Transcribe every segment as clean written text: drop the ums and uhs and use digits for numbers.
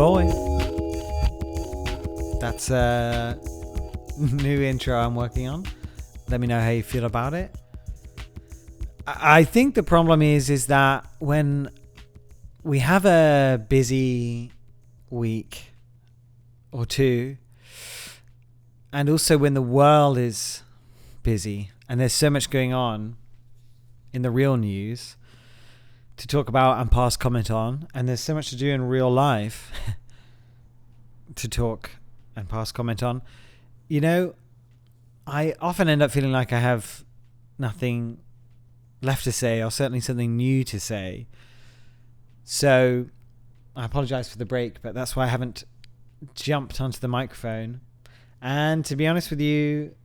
boy. That's a new intro I'm working on. Let me know how you feel about it. I think the problem is that when we have a busy week or two, and also when the world is busy and there's so much going on in the real news to talk about and pass comment on, and there's so much to do in real life to talk and pass comment on, you know, I often end up feeling like I have nothing left to say, or certainly something new to say. So I apologize for the break, but that's why I haven't jumped onto the microphone. And to be honest with you,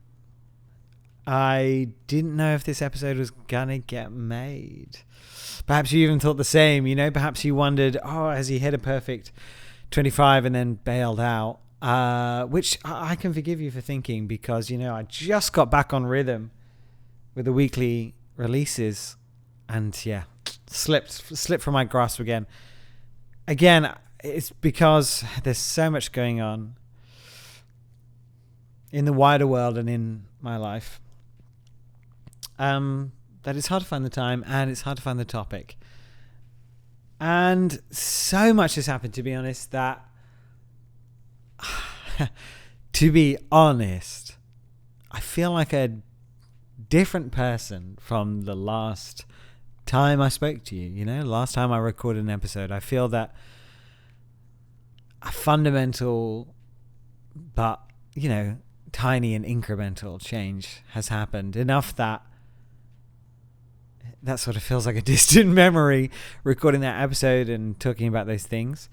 I didn't know if this episode was gonna get made. Perhaps you even thought the same, you know, perhaps you wondered, oh, has he hit a perfect 25 and then bailed out? Which I can forgive you for thinking, because, you know, I just got back on rhythm with the weekly releases, and yeah, slipped from my grasp again. It's because there's so much going on in the wider world and in my life that it's hard to find the time, and it's hard to find the topic. And so much has happened, to be honest, that to be honest, I feel like a different person from the last time I spoke to you. You know, last time I recorded an episode, I feel that a fundamental but, you know, tiny and incremental change has happened, enough that sort of feels like a distant memory, recording that episode and talking about those things.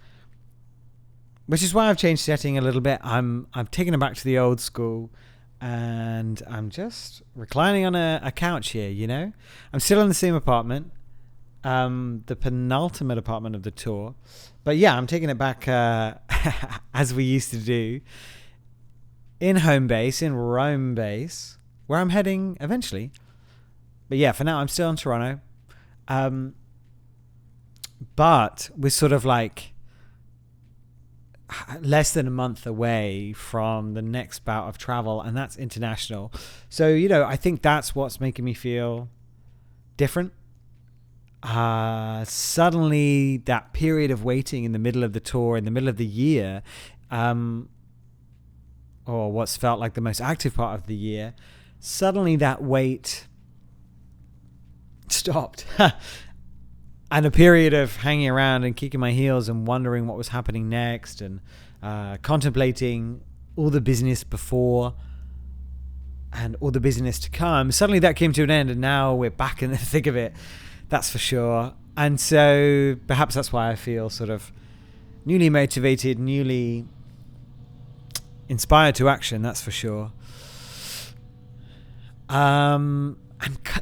Which is why I've changed setting a little bit. I'm taking it back to the old school, and I'm just reclining on a couch here, you know? I'm still in the same apartment, the penultimate apartment of the tour. But yeah, I'm taking it back as we used to do, in home base, in Rome base, where I'm heading eventually. But yeah, for now, I'm still in Toronto. But we're sort of like less than a month away from the next bout of travel, and that's international. So, you know, I think that's what's making me feel different. Suddenly that period of waiting in the middle of the tour, in the middle of the year, or what's felt like the most active part of the year, suddenly that wait stopped. And a period of hanging around and kicking my heels and wondering what was happening next, and contemplating all the business before and all the business to come. Suddenly that came to an end, and now we're back in the thick of it. That's for sure. And so perhaps that's why I feel sort of newly motivated, newly inspired to action. That's for sure. And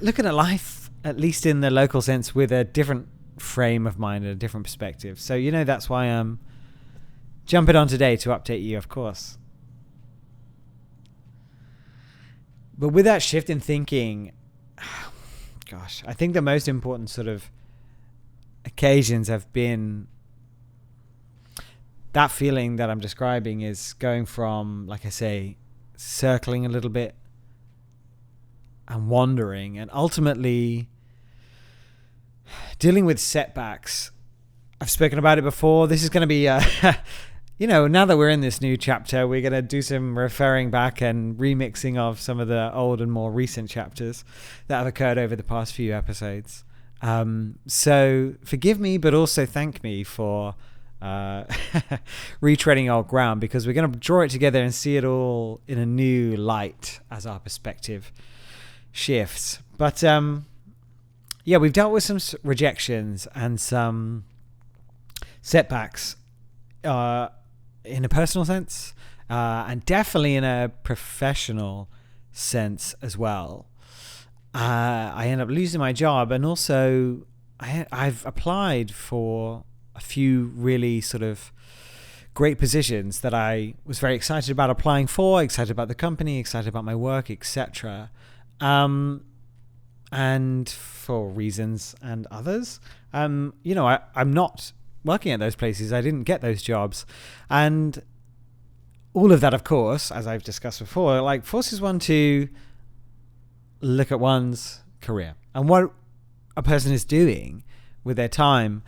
looking at life, at least in the local sense, with a different frame of mind and a different perspective. So, you know, that's why I'm jumping on today to update you, of course. But with that shift in thinking, gosh, I think the most important sort of occasions have been that feeling that I'm describing is going from, like I say, circling a little bit and wandering, and ultimately dealing with setbacks. I've spoken about it before. This is going to be, you know, now that we're in this new chapter, we're going to do some referring back and remixing of some of the old and more recent chapters that have occurred over the past few episodes. So forgive me, but also thank me for retreading old ground, because we're going to draw it together and see it all in a new light as our perspective shifts. But yeah, we've dealt with some rejections and some setbacks in a personal sense, and definitely in a professional sense as well. I ended up losing my job, and also I've applied for a few really sort of great positions that I was very excited about applying for, excited about the company, excited about my work, etc. And for reasons and others, you know, I'm not working at those places, I didn't get those jobs. And all of that, of course, as I've discussed before, like forces one to look at one's career and what a person is doing with their time.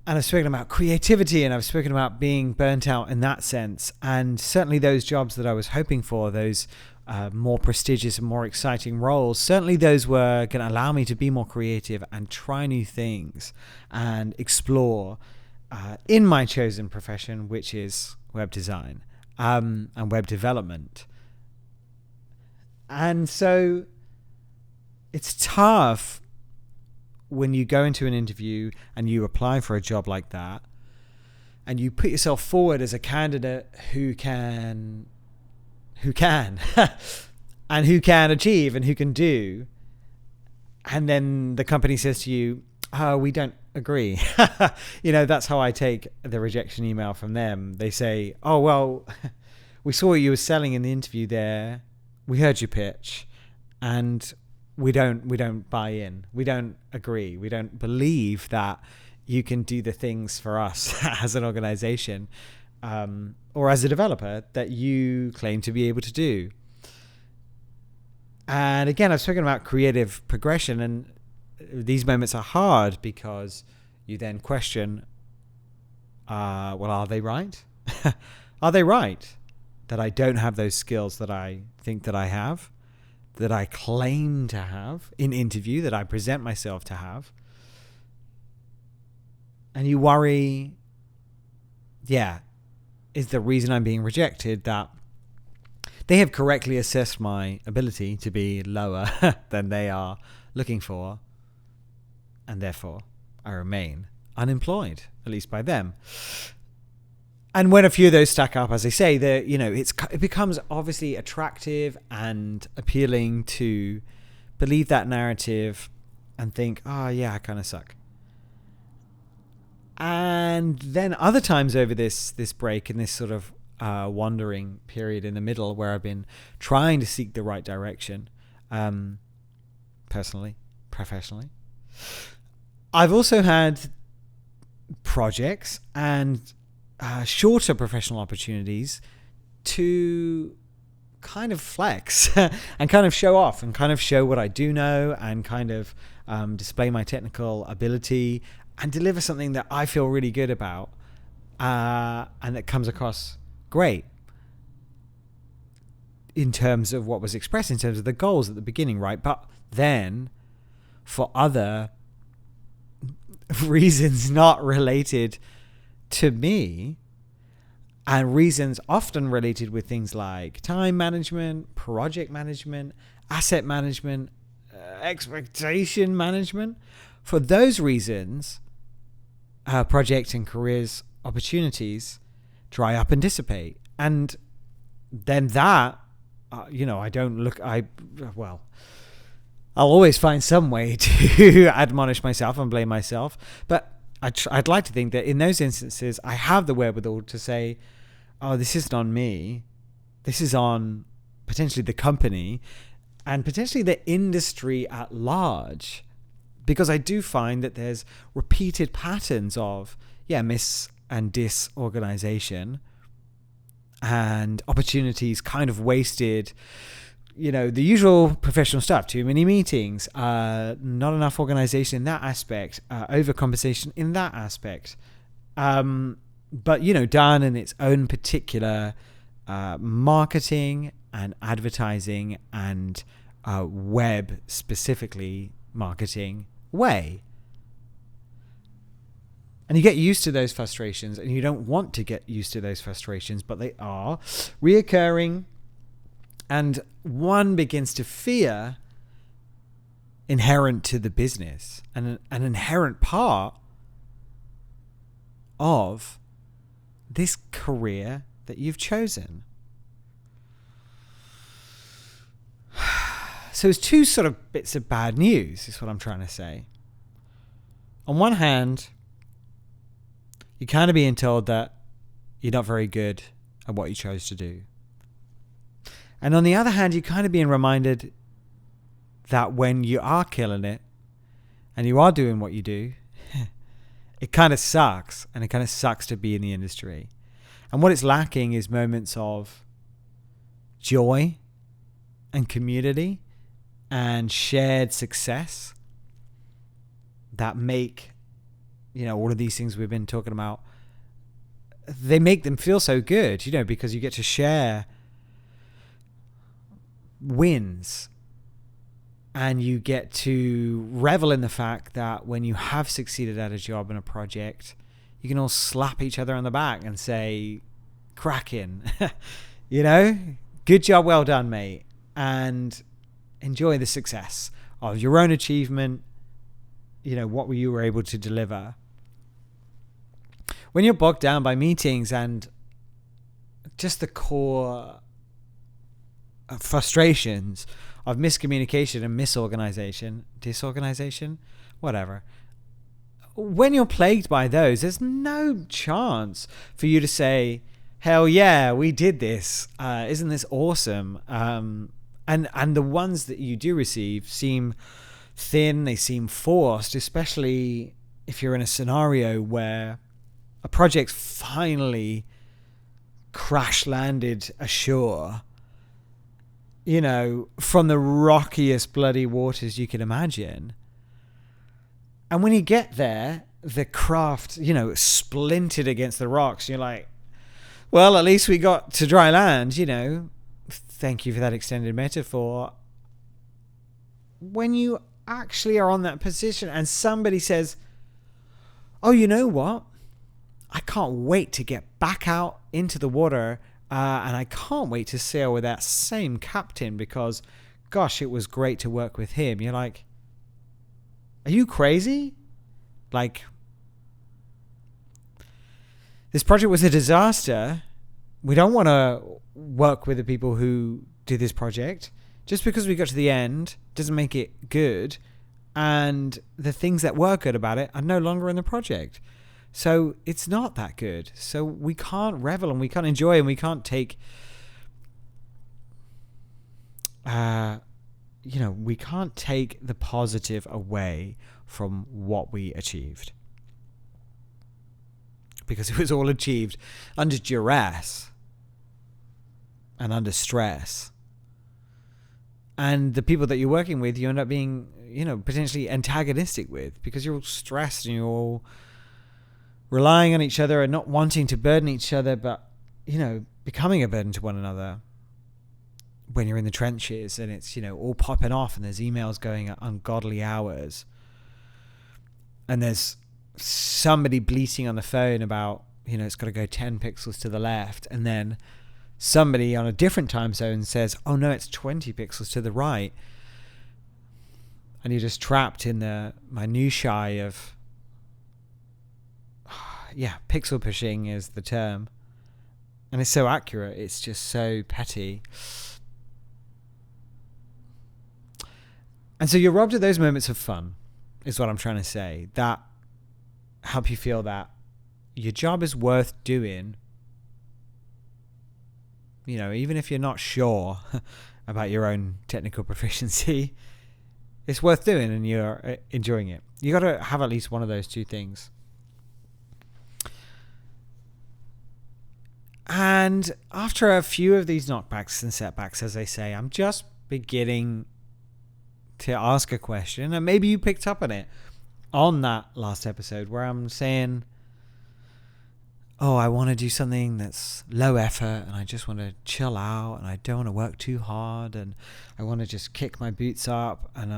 And I've spoken about creativity, and I've spoken about being burnt out in that sense. And certainly those jobs that I was hoping for, those more prestigious and more exciting roles, certainly those were going to allow me to be more creative and try new things and explore in my chosen profession, which is web design and web development. And so it's tough when you go into an interview and you apply for a job like that and you put yourself forward as a candidate who can and who can achieve and who can do, and then the company says to you, oh, we don't agree. That's how I take the rejection email from them. They say, oh, well, we saw what you were selling in the interview there. We heard your pitch, and we don't buy in. We don't agree. We don't believe that you can do the things for us as an organization or as a developer that you claim to be able to do. And again, I've spoken about creative progression, and these moments are hard because you then question, well, are they right? Are they right that I don't have those skills that I think that I have, that I claim to have in interview, that I present myself to have? And you worry, is the reason I'm being rejected that they have correctly assessed my ability to be lower than they are looking for, and therefore I remain unemployed, at least by them. And when a few of those stack up, as I say, it becomes obviously attractive and appealing to believe that narrative and think, oh yeah, I kind of suck. And then other times over this break and this sort of wandering period in the middle where I've been trying to seek the right direction, personally, professionally, I've also had projects and shorter professional opportunities to kind of flex and kind of show off and kind of show what I do know and kind of display my technical ability and deliver something that I feel really good about and that comes across great in terms of what was expressed, in terms of the goals at the beginning, right? But then for other reasons not related to me, and reasons often related with things like time management, project management, asset management, expectation management, for those reasons, project and careers opportunities dry up and dissipate. And then that, I'll always find some way to admonish myself and blame myself. But I'd like to think that in those instances, I have the wherewithal to say, oh, this isn't on me. This is on potentially the company and potentially the industry at large. Because I do find that there's repeated patterns of, miss and disorganization and opportunities kind of wasted. The usual professional stuff, too many meetings, not enough organization in that aspect, overcompensation in that aspect. But, done in its own particular marketing and advertising and web specifically marketing way. And you get used to those frustrations, and you don't want to get used to those frustrations, but they are reoccurring. And one begins to fear inherent to the business and an inherent part of this career that you've chosen. So it's two sort of bits of bad news, is what I'm trying to say. On one hand, you're kind of being told that you're not very good at what you chose to do. And on the other hand, you're kind of being reminded that when you are killing it and you are doing what you do, it kind of sucks, and it kind of sucks to be in the industry. And what it's lacking is moments of joy and community and shared success that make, all of these things we've been talking about, they make them feel so good, because you get to share wins, and you get to revel in the fact that when you have succeeded at a job and a project, you can all slap each other on the back and say, cracking, good job, well done, mate, and enjoy the success of your own achievement, what you were able to deliver. When you're bogged down by meetings and just the core frustrations of miscommunication and disorganization, whatever. When you're plagued by those, there's no chance for you to say, hell yeah, we did this. Isn't this awesome? And the ones that you do receive seem thin, they seem forced, especially if you're in a scenario where a project's finally crash landed ashore, from the rockiest bloody waters you can imagine. And when you get there, the craft, splintered against the rocks. You're like, well, at least we got to dry land, Thank you for that extended metaphor. When you actually are on that position and somebody says, oh, you know what? I can't wait to get back out into the water, and I can't wait to sail with that same captain because, gosh, it was great to work with him. You're like, are you crazy? Like, this project was a disaster. We don't want to work with the people who did this project. Just because we got to the end doesn't make it good. And the things that were good about it are no longer in the project. So it's not that good. So we can't revel and we can't enjoy and we can't take, we can't take the positive away from what we achieved. Because it was all achieved under duress and under stress. And the people that you're working with, you end up being, potentially antagonistic with because you're all stressed and you're all relying on each other and not wanting to burden each other, but, becoming a burden to one another when you're in the trenches and it's, all popping off and there's emails going at ungodly hours. And there's somebody bleating on the phone about, it's got to go 10 pixels to the left. And then somebody on a different time zone says, oh no, it's 20 pixels to the right. And you're just trapped in the minutiae of, pixel pushing is the term. And it's so accurate. It's just so petty. And so you're robbed of those moments of fun, is what I'm trying to say. That help you feel that your job is worth doing. Even if you're not sure about your own technical proficiency, it's worth doing and you're enjoying it. You got to have at least one of those two things. And after a few of these knockbacks and setbacks, as I say, I'm just beginning to ask a question, and maybe you picked up on it on that last episode where I'm saying, I want to do something that's low effort and I just want to chill out and I don't want to work too hard and I want to just kick my boots up and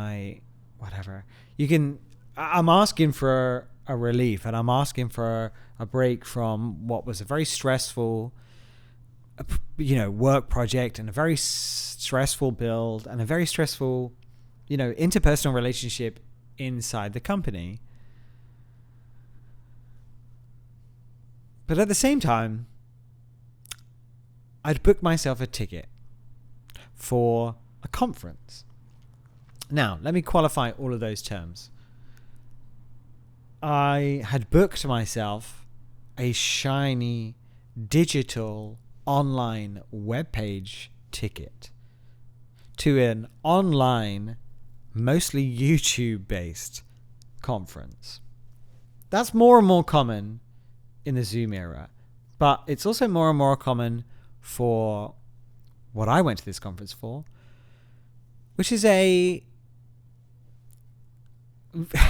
I'm asking for a relief and I'm asking for a break from what was a very stressful, work project and a very stressful build and a very stressful, interpersonal relationship inside the company. But at the same time, I'd booked myself a ticket for a conference. Now, let me qualify all of those terms. I had booked myself a shiny digital online webpage ticket to an online, mostly YouTube-based conference. That's more and more common in the Zoom era, but it's also more and more common for what I went to this conference for, which is a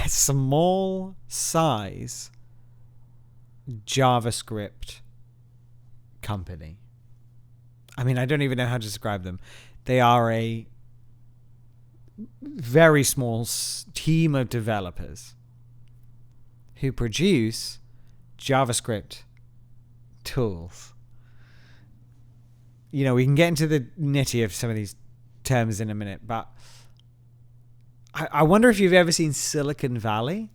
small size JavaScript company. I mean, I don't even know how to describe them. They are a very small team of developers who produce JavaScript tools. You know, we can get into the nitty of some of these terms in a minute, but I wonder if you've ever seen Silicon Valley.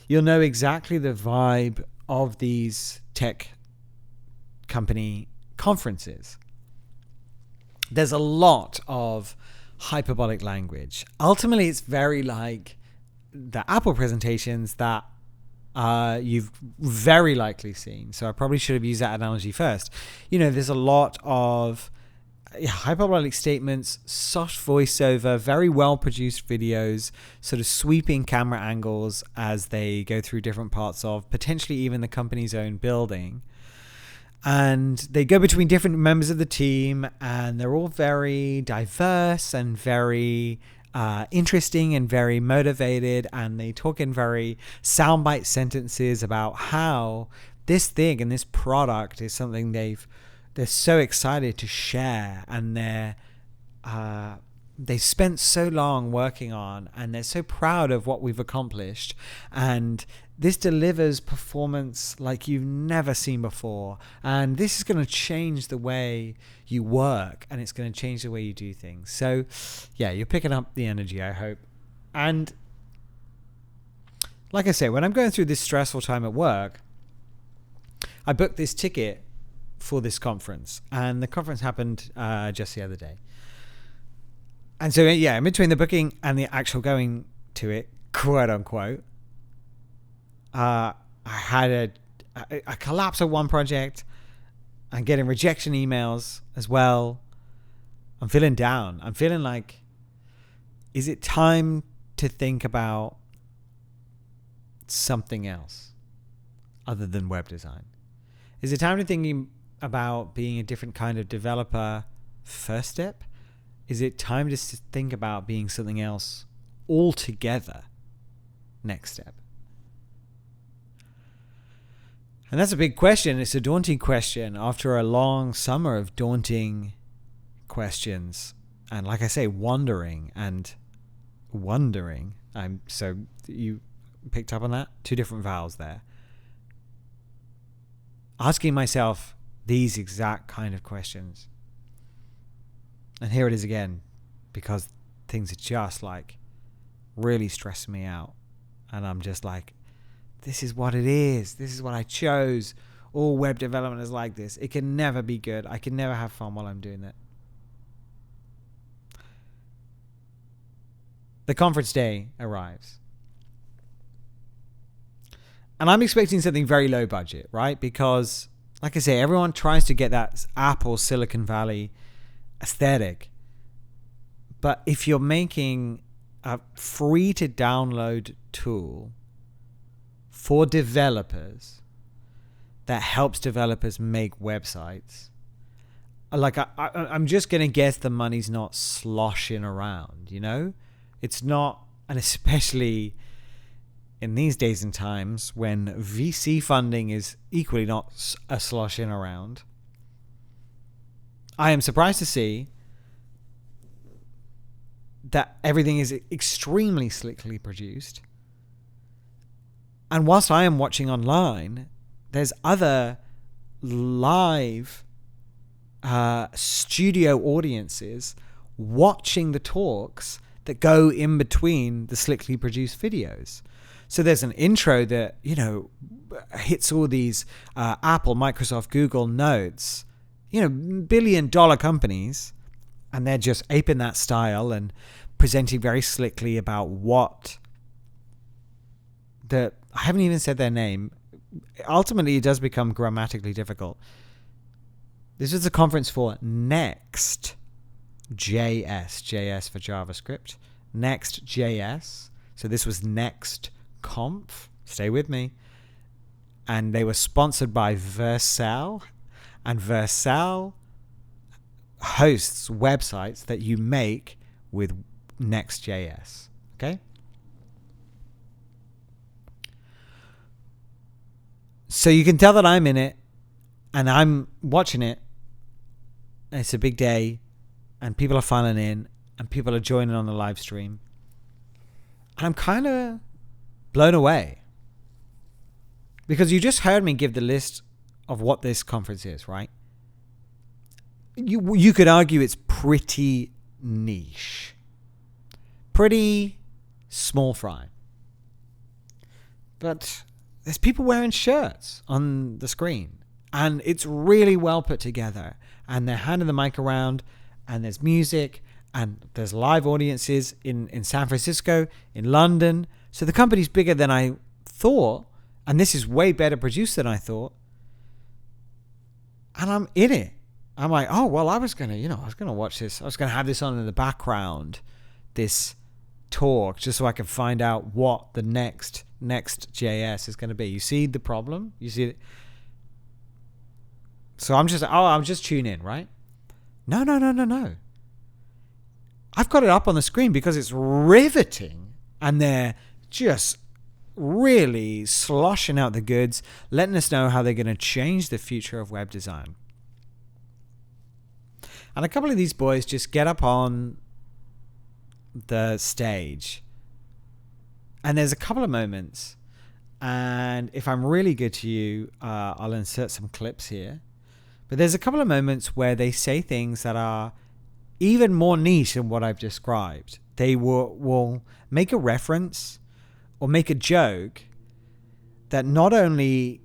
You'll know exactly the vibe of these tech company conferences. There's a lot of hyperbolic language. Ultimately, it's very like the Apple presentations that you've very likely seen. So I probably should have used that analogy first. You know, there's a lot of hyperbolic statements, soft voiceover, very well produced videos, sort of sweeping camera angles as they go through different parts of potentially even the company's own building. And they go between different members of the team, and they're all very diverse and very interesting and very motivated, and they talk in very soundbite sentences about how this thing and this product is something they're so excited to share, and they spent so long working on, and they're so proud of what we've accomplished, and this delivers performance like you've never seen before, and this is going to change the way you work, and it's going to change the way you do things. So yeah, you're picking up the energy, I hope. And like I say, when I'm going through this stressful time at work, I booked this ticket for this conference, and the conference happened just the other day. And so yeah, in between the booking and the actual going to it, quote unquote, I had a collapse of one project. I'm getting rejection emails as well. I'm feeling down. I'm feeling like, is it time to think about something else other than web design? Is it time to think about being a different kind of developer? First step? Is it time to think about being something else altogether? Next step. And that's a big question. It's a daunting question after a long summer of daunting questions. And like I say, wondering. So you picked up on that? Two different vowels there. Asking myself these exact kind of questions. And here it is again, because things are just like really stressing me out. And I'm just like, this is what it is. This is what I chose. All web development is like this. It can never be good. I can never have fun while I'm doing it. The conference day arrives. And I'm expecting something very low budget, right? Because, like I say, everyone tries to get that Apple Silicon Valley aesthetic. But if you're making a free to download tool for developers that helps developers make websites, like I'm just going to guess the money's not sloshing around, you know? It's not, and especially in these days and times when VC funding is equally not a sloshing around, I am surprised to see that everything is extremely slickly produced. And whilst I am watching online, there's other live studio audiences watching the talks that go in between the slickly produced videos. So there's an intro that, you know, hits all these Apple, Microsoft, Google notes, you know, billion-dollar companies, and they're just aping that style and presenting very slickly about what I haven't even said their name. Ultimately, it does become grammatically difficult. This is a conference for Next.js, JS for JavaScript, Next.js. So this was Next Conf. Stay with me. And they were sponsored by Vercel. And Vercel hosts websites that you make with Next.js. Okay? So you can tell that I'm in it and I'm watching it. And it's a big day and people are filing in and people are joining on the live stream. And I'm kind of blown away. Because you just heard me give the list of what this conference is, right? You could argue it's pretty niche. Pretty small fry. But there's people wearing shirts on the screen. And it's really well put together. And they're handing the mic around. And there's music. And there's live audiences in San Francisco, in London. So the company's bigger than I thought. And this is way better produced than I thought. And I'm in it. I'm like, oh, well, I was going to watch this. I was going to have this on in the background, this talk, just so I can find out what the next JS is going to be. You see the problem? You see it? So I'm just tuning in, right? No. I've got it up on the screen because it's riveting. And they're just really sloshing out the goods, letting us know how they're going to change the future of web design. And a couple of these boys just get up on the stage. And there's a couple of moments. And if I'm really good to you, I'll insert some clips here. But there's a couple of moments where they say things that are even more niche than what I've described. They will make a reference or make a joke that not only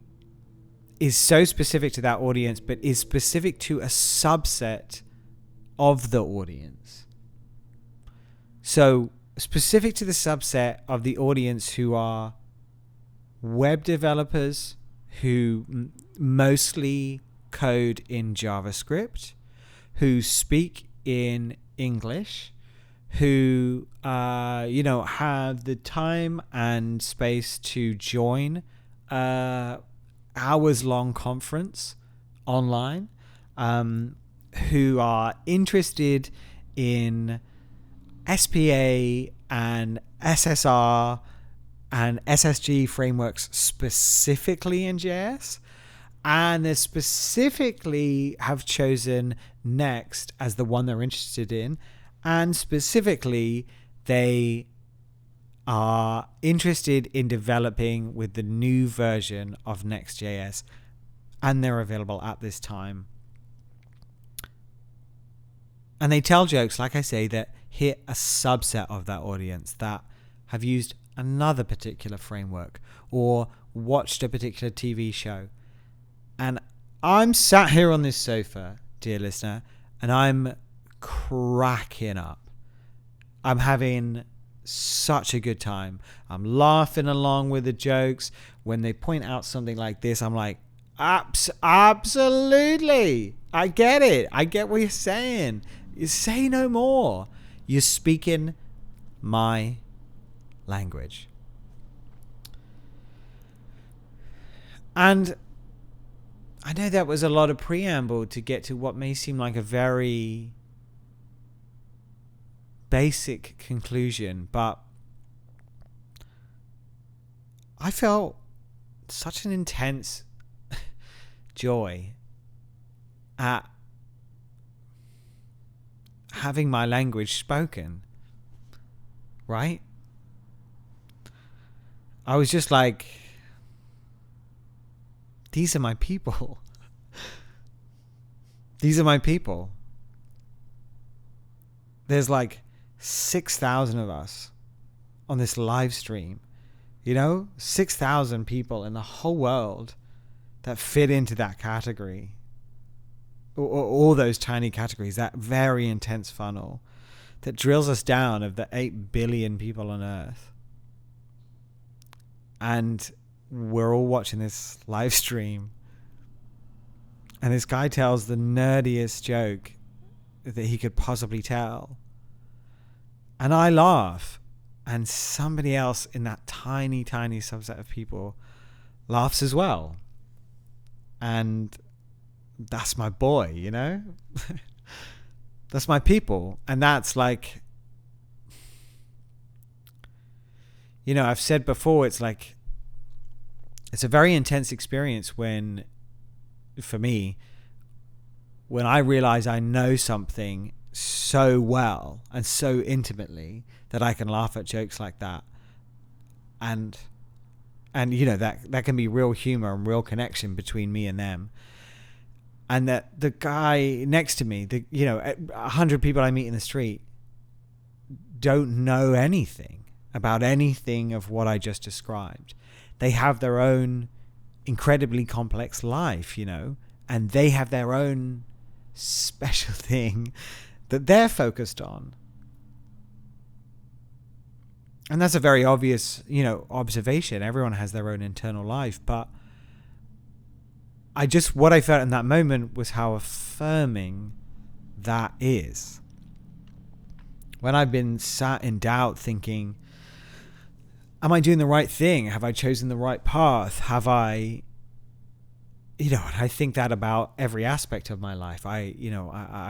is so specific to that audience, but is specific to a subset of the audience. So specific to the subset of the audience who are web developers who mostly code in JavaScript, who speak in English, who have the time and space to join hours-long conference online, who are interested in SPA and SSR and SSG frameworks specifically in JS, and they specifically have chosen Next as the one they're interested in, and specifically they are interested in developing with the new version of Next.js, and they're available at this time. And they tell jokes, like I say, that hit a subset of that audience that have used another particular framework or watched a particular TV show. And I'm sat here on this sofa, dear listener, and I'm cracking up. I'm having such a good time. I'm laughing along with the jokes. When they point out something like this, I'm like, absolutely. I get it. I get what you're saying. You say no more. You're speaking my language. And I know that was a lot of preamble to get to what may seem like a very basic conclusion, but I felt such an intense joy at having my language spoken, right? I was just like, these are my people. These are my people. There's like 6,000 of us on this live stream. 6,000 people in the whole world that fit into that category. Or all those tiny categories, that very intense funnel that drills us down of the 8 billion people on Earth. And we're all watching this live stream. And this guy tells the nerdiest joke that he could possibly tell. And I laugh. and somebody else in that tiny, tiny subset of people laughs as well. And that's my boy, you know? That's my people. And that's like, you know, I've said before, it's like, it's a very intense experience when, for me, when I realize I know something so well and so intimately that I can laugh at jokes like that. And you know, that can be real humor and real connection between me and them. And that the guy next to me, 100 people I meet in the street don't know anything about anything of what I just described. They have their own incredibly complex life, you know, and they have their own special thing that they're focused on. And that's a very obvious, you know, observation. Everyone has their own internal life, but what I felt in that moment was how affirming that is. When I've been sat in doubt thinking, am I doing the right thing? Have I chosen the right path? Have I, you know, and I think that about every aspect of my life. I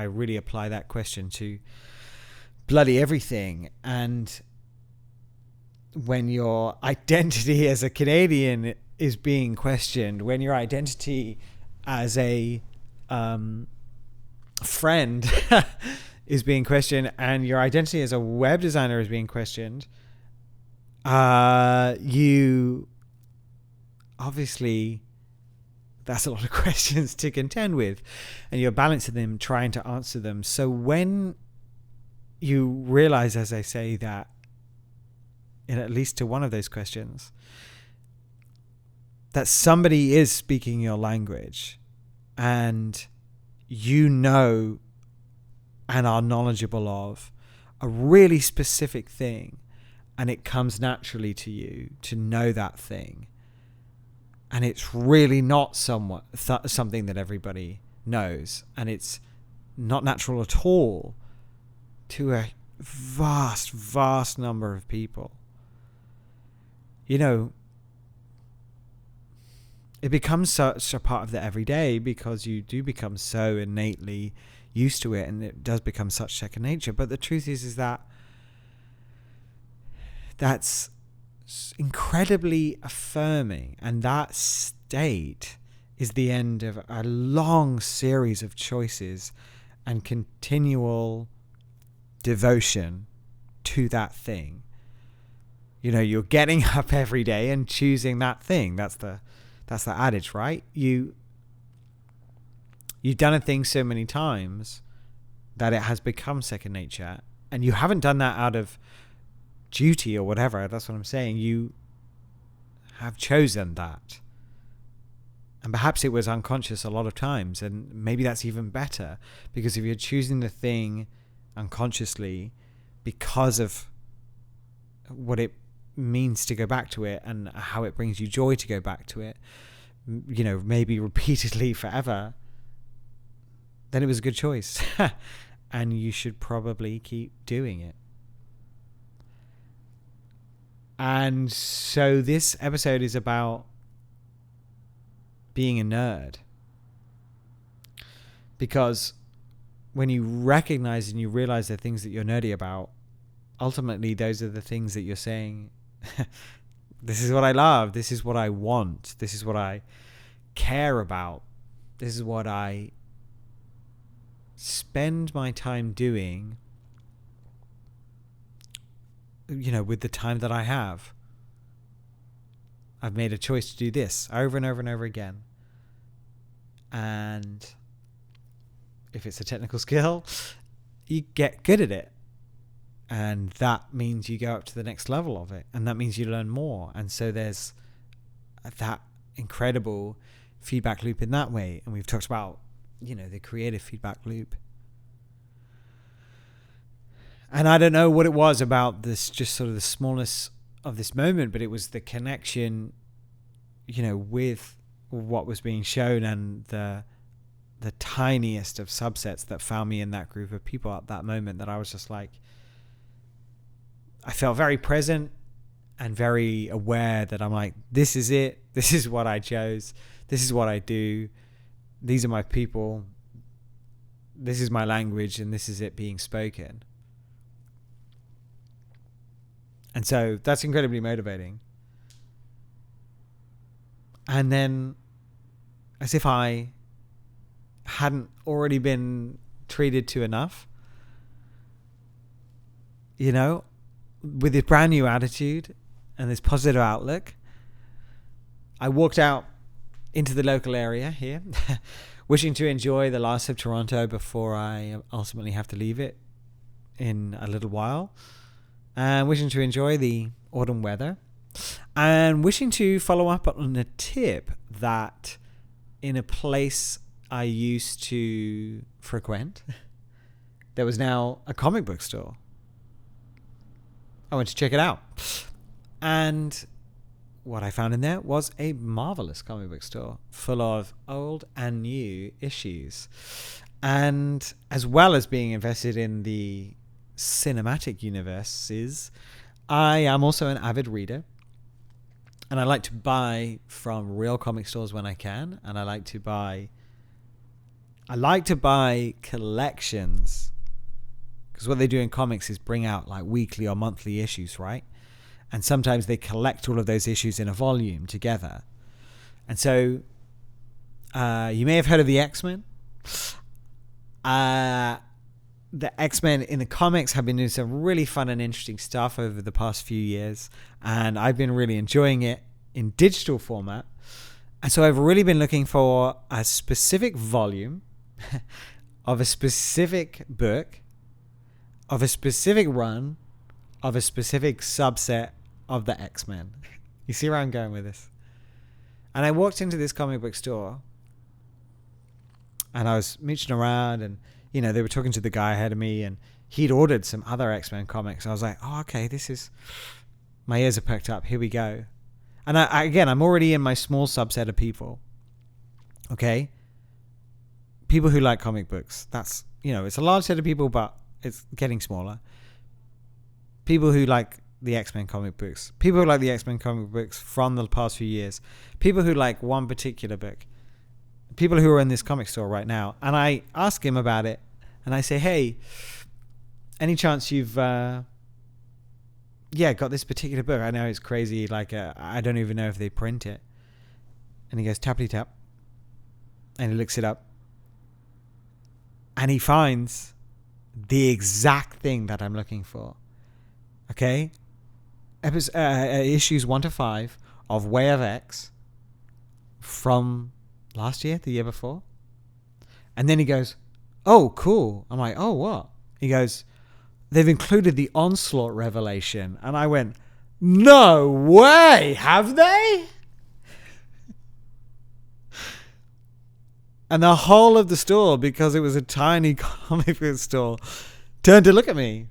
really apply that question to bloody everything. And when your identity as a Canadian is being questioned, when your identity as a friend is being questioned, and your identity as a web designer is being questioned, you obviously, that's a lot of questions to contend with, and you're balancing them, trying to answer them. So when you realize, as I say, that in at least to one of those questions, that somebody is speaking your language and you know and are knowledgeable of a really specific thing, and it comes naturally to you to know that thing, and it's really not something that everybody knows, and it's not natural at all to a vast number of people, you know, it becomes such a part of the everyday because you do become so innately used to it, and it does become such second nature. But the truth is that that's incredibly affirming, and that state is the end of a long series of choices and continual devotion to that thing. You know, you're getting up every day and choosing that thing. That's the adage, right? You've done a thing so many times that it has become second nature, and you haven't done that out of duty or whatever. That's what I'm saying. You have chosen that, and perhaps it was unconscious a lot of times, and maybe that's even better, because if you're choosing the thing unconsciously because of what it means to go back to it and how it brings you joy to go back to it, you know, maybe repeatedly forever, then it was a good choice. And you should probably keep doing it. And so this episode is about being a nerd, because when you recognize and you realize the things that you're nerdy about, ultimately those are the things that you're saying, this is what I love, this is what I want, this is what I care about, this is what I spend my time doing, you know, with the time that I have. I've made a choice to do this over and over and over again. And if it's a technical skill, you get good at it. And that means you go up to the next level of it. And that means you learn more. And so there's that incredible feedback loop in that way. And we've talked about, you know, the creative feedback loop. And I don't know what it was about this, just sort of the smallness of this moment, but it was the connection, you know, with what was being shown, and the tiniest of subsets that found me in that group of people at that moment, that I was just like, I felt very present and very aware that I'm like, this is it. This is what I chose. This is what I do. These are my people. This is my language, and this is it being spoken. And so that's incredibly motivating. And then, as if I hadn't already been treated to enough, you know, with this brand new attitude and this positive outlook, I walked out into the local area here, wishing to enjoy the last of Toronto before I ultimately have to leave it in a little while, and wishing to enjoy the autumn weather, and wishing to follow up on a tip that in a place I used to frequent, there was now a comic book store. I went to check it out. And what I found in there was a marvelous comic book store full of old and new issues. And as well as being invested in the cinematic universes, I am also an avid reader. And I like to buy from real comic stores when I can. And I like to buy collections. Because what they do in comics is bring out like weekly or monthly issues, right? And sometimes they collect all of those issues in a volume together. And so you may have heard of the X-Men. The X-Men in the comics have been doing some really fun and interesting stuff over the past few years. And I've been really enjoying it in digital format. And so I've really been looking for a specific volume of a specific book, of a specific run, of a specific subset of the X-Men. You see where I'm going with this? And I walked into this comic book store and I was mooching around, and you know, they were talking to the guy ahead of me, and he'd ordered some other X-Men comics. I was like, oh, okay, my ears are perked up. Here we go. And I'm already in my small subset of people. Okay? People who like comic books. That's, you know, it's a large set of people, but it's getting smaller. People who like the X-Men comic books. People who like the X-Men comic books from the past few years. People who like one particular book. People who are in this comic store right now. And I ask him about it. And I say, hey, any chance you've got this particular book? I know it's crazy. Like, I don't even know if they print it. And he goes, tappity tap. And he looks it up. And he finds the exact thing that I'm looking for. Okay? Issues 1 to 5 of Way of X from last year, the year before. And then he goes, oh, cool. I'm like, oh, what? He goes, they've included the Onslaught Revelation. And I went, no way, have they? And the whole of the store, because it was a tiny comic book store, turned to look at me.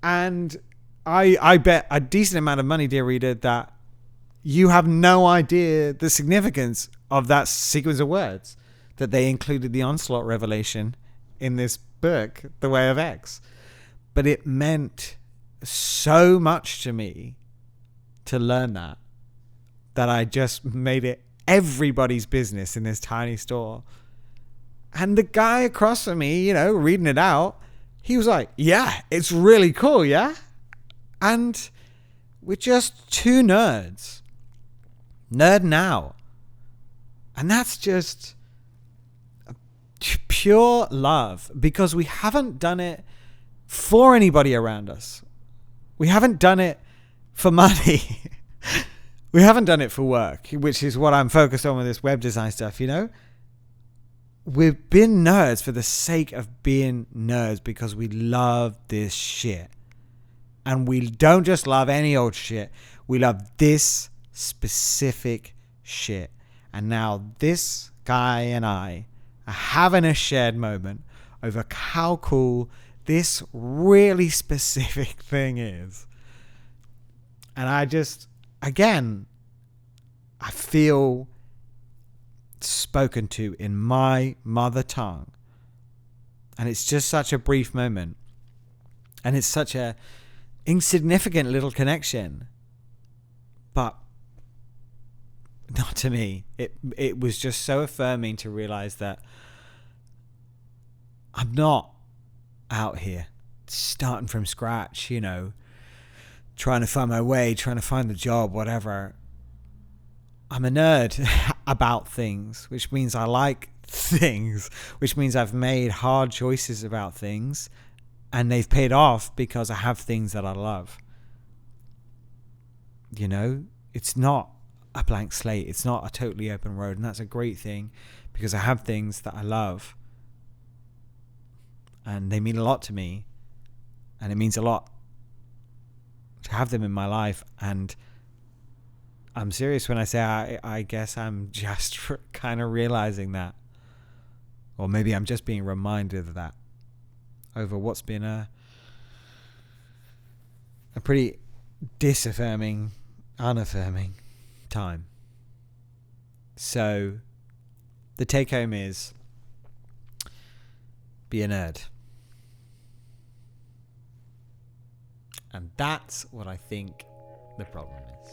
And I bet a decent amount of money, dear reader, that you have no idea the significance of that sequence of words, that they included the Onslaught Revelation in this book, The Way of X. But it meant so much to me to learn that I just made it everybody's business in this tiny store. And the guy across from me, you know, reading it out, he was like, yeah, it's really cool, yeah? And we're just two nerds nerding out. And that's just pure love, because we haven't done it for anybody around us. We haven't done it for money. We haven't done it for work, which is what I'm focused on with this web design stuff, you know? We've been nerds for the sake of being nerds, because we love this shit. And we don't just love any old shit. We love this specific shit. And now this guy and I are having a shared moment over how cool this really specific thing is. And I just, again, I feel spoken to in my mother tongue. And it's just such a brief moment. And it's such a insignificant little connection. But not to me. It was just so affirming to realize that I'm not out here starting from scratch, you know, trying to find my way, trying to find the job, whatever. I'm a nerd about things, which means I like things, which means I've made hard choices about things, and they've paid off because I have things that I love. You know, it's not a blank slate. It's not a totally open road, and that's a great thing because I have things that I love, and they mean a lot to me, and it means a lot to have them in my life. And I'm serious when I say I guess I'm just kind of realizing that, or maybe I'm just being reminded of that over what's been a pretty disaffirming, unaffirming time. So the take home is be a nerd. And that's what I think the problem is.